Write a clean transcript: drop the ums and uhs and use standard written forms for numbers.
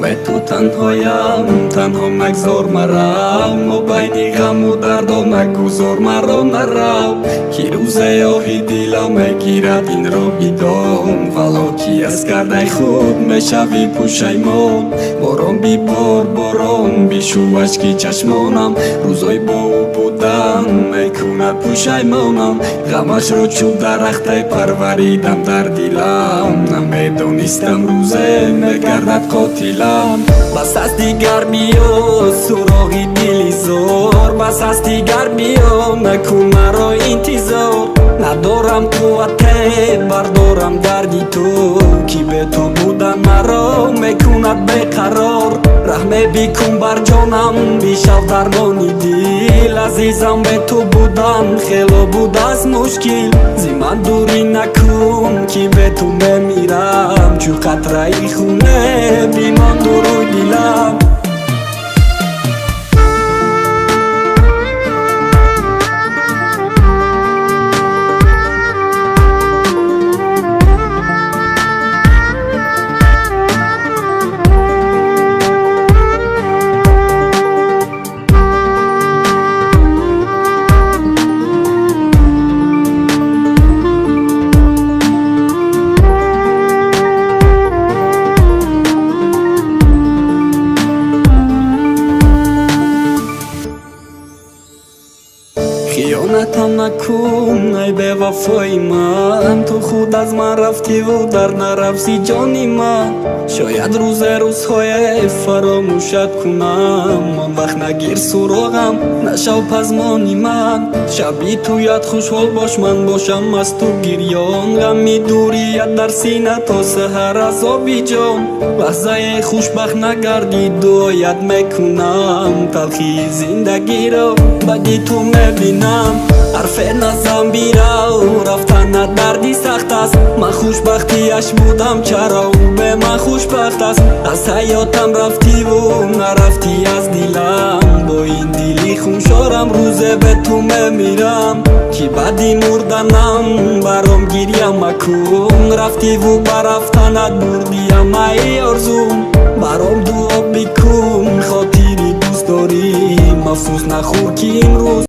به تو تنهایم، تنها مگذار مرا، و بین غم و درد و مگذار مرا نرو. که روز آهی دلم میگیرد این را بدان، ولو که از کرده خود میشوی پشیمان. باران بی بار باران بیشو اشکی چشمانم، روزای با او بودن میکند پشیمانم. غمش را چون درخت پروریدم در دلم، نمیدانستم روزه میگردد قاتلم. بس از دیگر بیا سراغی دلی زار، بس از دیگر بیا نکن مرا انتظار. ندارم قوت بردارم دردی تو، که به تو بودن مرا میکند بیقرار. رحم بکن بر جانم بیشتر درمانی دل، عزیزم به تو بودن خیلی بود از مشکل. زی من دوری نکن که به تو میمیرم، چون قطره خونه بی من دور دلم. خیانتم نکن ای به وفای من، تو خود از من رفتی و در نرفتی جانی من. شاید روزهای فراموشت کنم، من وقت نگیر سراغم نشو پزمانی من. شبی تو یاد خوشحال باش من باشم از تو گریان، غمی دوریت در سینه تا سحر عذابی جان. لحظه خوشبخت نگردی دعایت میکنم، تلخی زندگی را بدی تو میبینم. حرف نزم بیرو رفتن دردی سخت است، من خوشبختیش بودم چرا او به من خوشبخت است. از حیاتم رفتی و نرفتی از دلم، با این دلی خونشارم روزه به تو میمیرم. که بعدی مردنم برام گریم مکن، رفتی و برفتنت بردیم ای آرزوم. برام دعا بکن خاطری دوست داری، افسوس نخور که امروز